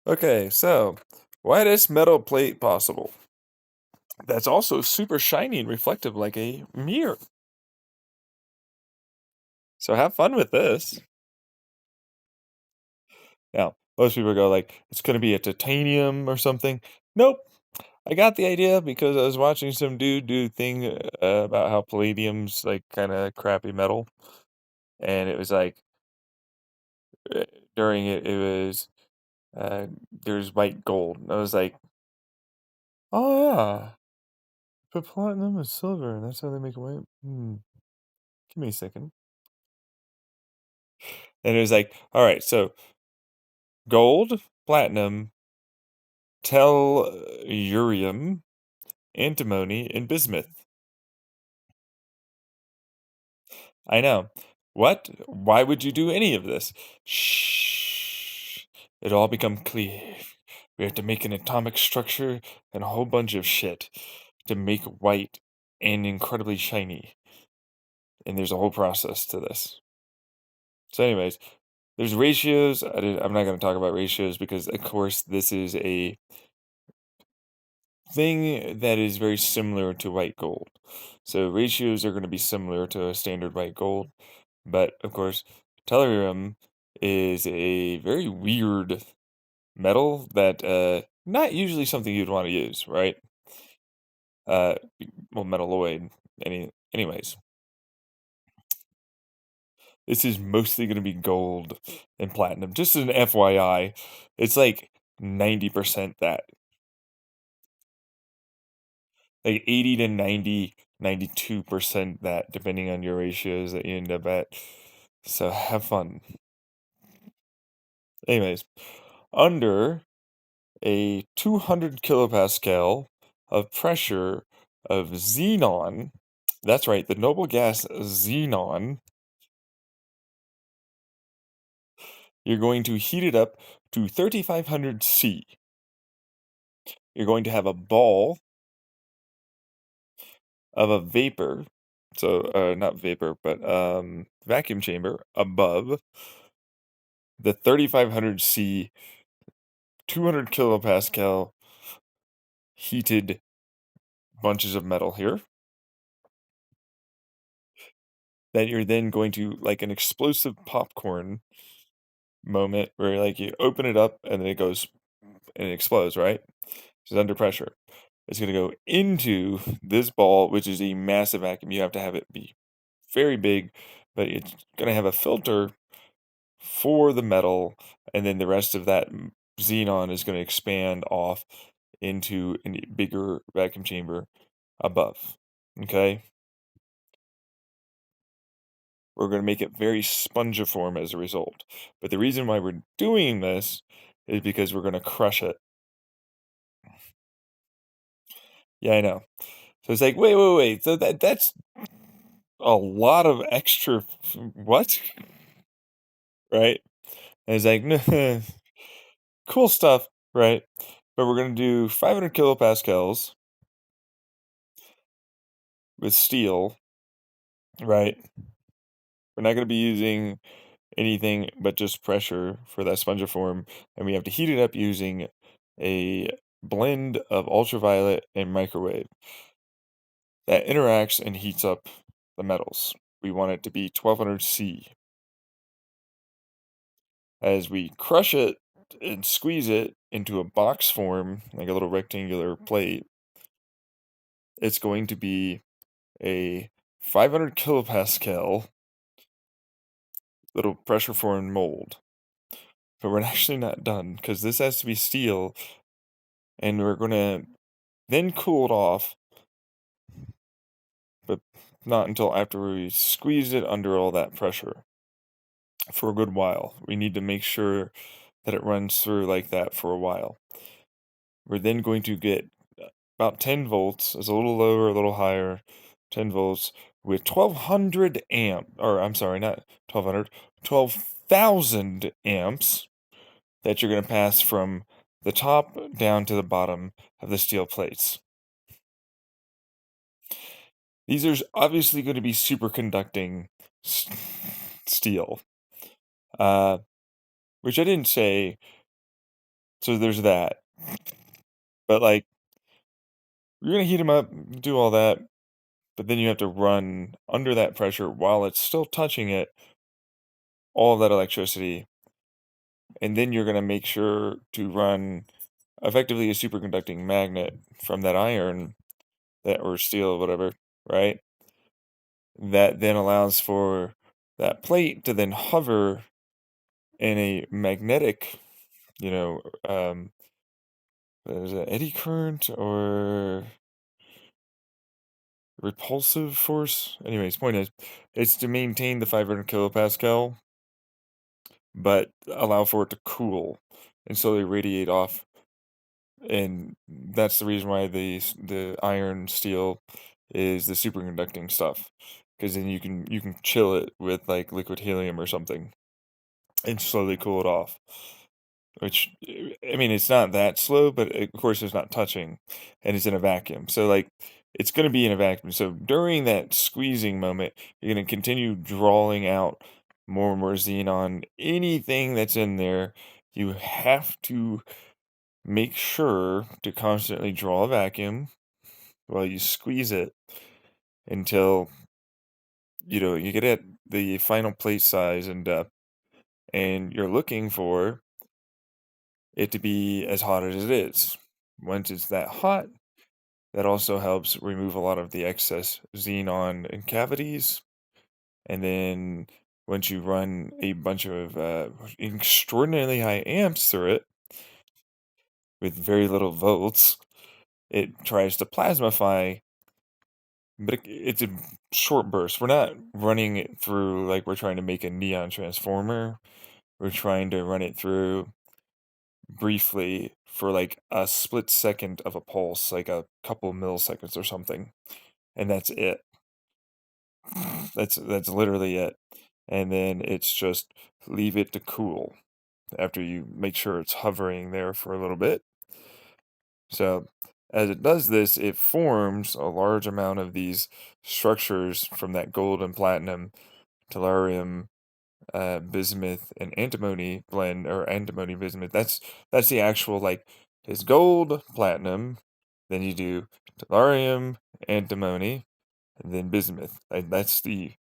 Okay, so whitest metal plate possible. That's also super shiny and reflective like a mirror. So have fun with this. Now, most people go like, it's gonna be a titanium or something. Nope. I got the idea because I was watching some dude do thing about how palladium's like kind of crappy metal, and it was like uh, during it was uh, there's white gold. And I was like, oh yeah, but platinum is silver, and that's how they make white. Give me a second. And it was like, all right, so gold, platinum, tellurium, antimony, and bismuth. I know. What? Why would you do any of this? Shh. It'll all become clear. We have to make an atomic structure and a whole bunch of shit to make white and incredibly shiny. And there's a whole process to this. So, anyways, there's ratios. I'm not going to talk about ratios because, of course, this is a thing that is very similar to white gold. So ratios are going to be similar to a standard white gold, but of course, tellurium is a very weird metal that not usually something you'd want to use, right? Uh well, metalloid anyways. This is mostly going to be gold and platinum. Just as an FYI, it's like 90% that. Like 80 to 90, 92% that, depending on your ratios that you end up at. So have fun. Anyways, under a 200 kilopascal of pressure of xenon, that's right, the noble gas xenon, you're going to heat it up to 3500 C. You're going to have a ball of a vapor, so not vapor, but vacuum chamber above the 3500 C 200 kilopascal heated bunches of metal here that you're then going to like an explosive popcorn moment where like you open it up and then it goes and it explodes, right? It's under pressure. It's going to go into this ball, which is a massive vacuum. You have to have it be very big, but it's going to have a filter for the metal, and then the rest of that xenon is going to expand off into a bigger vacuum chamber above. Okay? We're going to make it very spongiform as a result. But the reason why we're doing this is because we're going to crush it. Yeah, I know. So it's like, wait. So that's a lot of extra what? Right? And it's like, cool stuff, right? But we're going to do 500 kilopascals with steel, right? We're not going to be using anything but just pressure for that spongiform, and we have to heat it up using a blend of ultraviolet and microwave that interacts and heats up the metals. We want it to be 1200 C. As we crush it and squeeze it into a box form, like a little rectangular plate, it's going to be a 500 kilopascal little pressure formed mold. But we're actually not done because this has to be steel, and we're going to then cool it off, but not until after we squeeze it under all that pressure for a good while. We need to make sure that it runs through like that for a while. We're then going to get about 10 volts, it's a little lower, a little higher, 10 volts with 1200 or I'm sorry, not 1200, 12,000 amps that you're going to pass from the top down to the bottom of the steel plates. These are obviously going to be superconducting steel, uh, which I didn't say So there's that. But, like, you're gonna heat them up, do all that, but then you have to run under that pressure while it's still touching it, all of that electricity, and then you're gonna make sure to run effectively a superconducting magnet from that iron that or steel, whatever, right? That then allows for that plate to then hover in a magnetic, you know, is it eddy current or repulsive force? Anyways, point is, it's to maintain the 500 kilopascal, but allow for it to cool and slowly radiate off. And that's the reason why the iron steel is the superconducting stuff, because then you can chill it with like liquid helium or something and slowly cool it off. Which I mean, it's not that slow, but of course it's not touching, and it's in a vacuum. So like, it's going to be in a vacuum. So during that squeezing moment, you're going to continue drawing out more and more xenon. Anything that's in there, you have to make sure to constantly draw a vacuum while you squeeze it until you get at the final plate size and depth, and you're looking for it to be as hot as it is. Once it's that hot, that also helps remove a lot of the excess xenon in cavities. And then once you run a bunch of extraordinarily high amps through it with very little volts, it tries to plasmafy, but it's a short burst. We're not running it through like we're trying to make a neon transformer. We're trying to run it through briefly for like a split second of a pulse, like a couple milliseconds or something, and that's it. That's literally it. And then it's just leave it to cool after you make sure it's hovering there for a little bit. So as it does this, it forms a large amount of these structures from that gold and platinum, tellurium, bismuth, and antimony blend, or antimony bismuth. That's the actual like, it's gold, platinum, then you do tellurium, antimony, and then bismuth. Like, that's the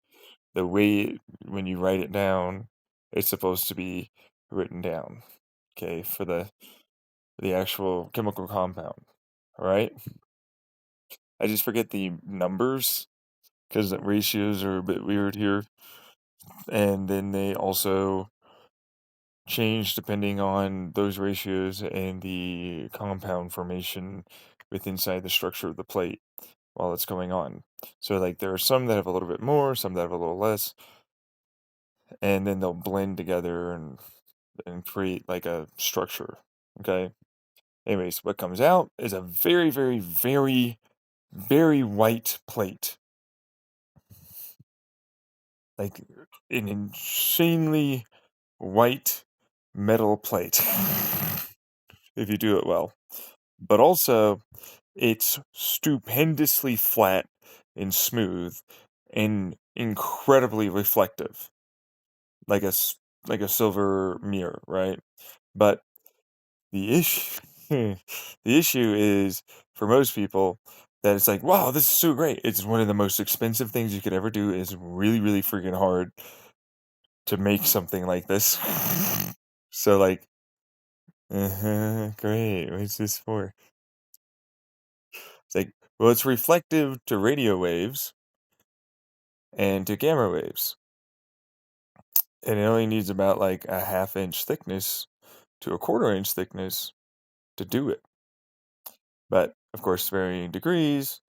way when you write it down, it's supposed to be written down. Okay, for the actual chemical compound. All right. I just forget the numbers because the ratios are a bit weird here, and then they also change depending on those ratios and the compound formation within inside the structure of the plate while it's going on. So like, there are some that have a little bit more, some that have a little less, and then they'll blend together and create like a structure. Okay. Anyways, what comes out is a very, very, very, very white plate. Like an insanely white metal plate if you do it well. But also, it's stupendously flat and smooth and incredibly reflective, like like a silver mirror, right? But the issue the issue is, for most people, that it's like, wow, this is so great. It's one of the most expensive things you could ever do. It's really, really freaking hard to make something like this. So like, great. What's this for? It's like, well, it's reflective to radio waves and to gamma waves. And it only needs about like a half-inch thickness to a quarter-inch thickness to do it. But of course, varying degrees,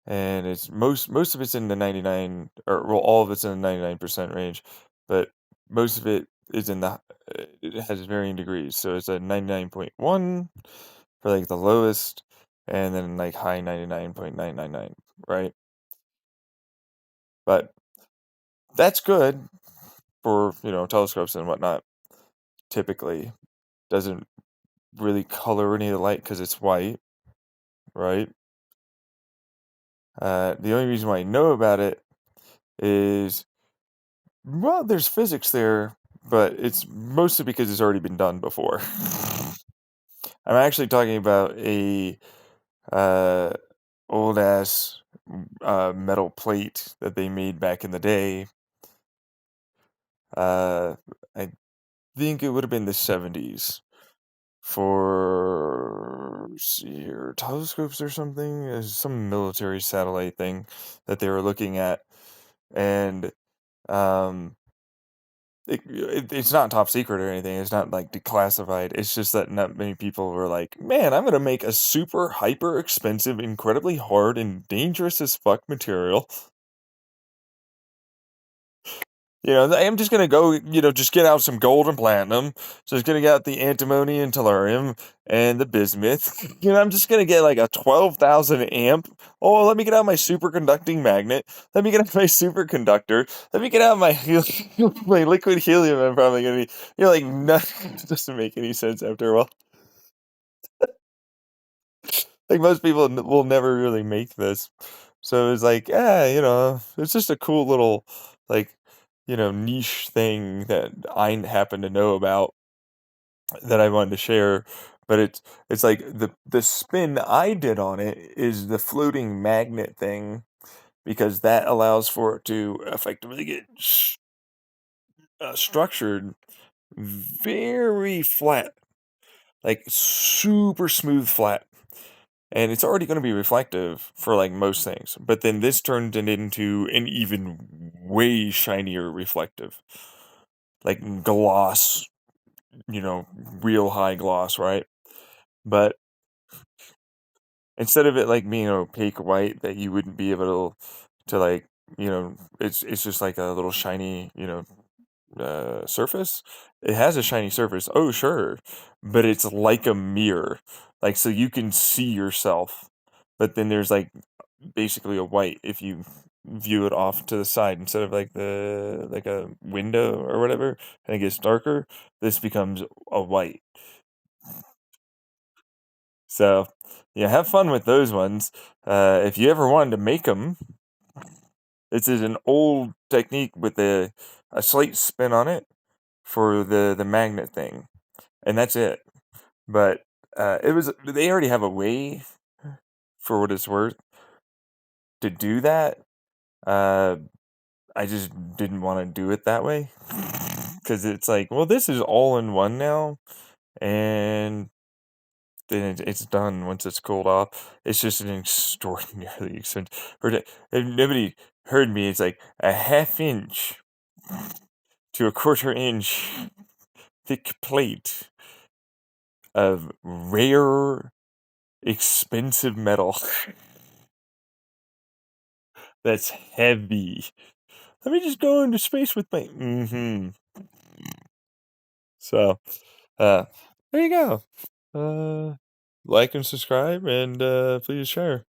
and it's most of it's in the 99, or well, all of it's in the 99% range, but most of it is in the it has varying degrees. So it's a 99.1 for like the lowest, and then like high 99.999, right? But that's good for, telescopes and whatnot. Typically doesn't really color any of the light because it's white, right? The only reason why I know about it is, well, there's physics there, but it's mostly because it's already been done before. I'm actually talking about a uh, old ass metal plate that they made back in the day. I think it would have been the 70s for let's see here, telescopes or something. Some military satellite thing that they were looking at, and um, it's not top secret or anything. It's not like declassified. It's just that not many people were like, "Man, I'm gonna make a super hyper expensive, incredibly hard and dangerous as fuck material." I'm just gonna go, just get out some gold and platinum. So just gonna get out the antimony and tellurium and the bismuth. I'm just gonna get like a 12,000 amp. Oh, let me get out my superconducting magnet. Let me get out my superconductor. Let me get out my my liquid helium. I'm probably gonna be, like, nothing. It doesn't make any sense after a while. Like most people will never really make this. So it's like, yeah, it's just a cool little, like, niche thing that I happen to know about that I wanted to share. But it's like the spin I did on it is the floating magnet thing, because that allows for it to effectively get structured very flat, like super smooth flat. And it's already going to be reflective for like most things, but then this turned it into an even way shinier reflective, like gloss, real high gloss, right? But instead of it like being an opaque white that you wouldn't be able to like, it's just like a little shiny, surface. It has a shiny surface, oh sure, but it's like a mirror, like so you can see yourself, but then there's like basically a white if you view it off to the side instead of like a window or whatever, and it gets darker. This becomes a white. So yeah, have fun with those ones. If you ever wanted to make them, this is an old technique with a slight spin on it for the magnet thing, and that's it. But it was they already have a way, for what it's worth, to do that. Uh, I just didn't want to do it that way because it's like, well, this is all in one now, and then it's done once it's cooled off. It's just an extraordinarily expensive. If nobody heard me, it's like a half inch to a quarter inch thick plate of rare, expensive metal that's heavy. Let me just go into space with my. So, uh, there you go. Like and subscribe, and please share.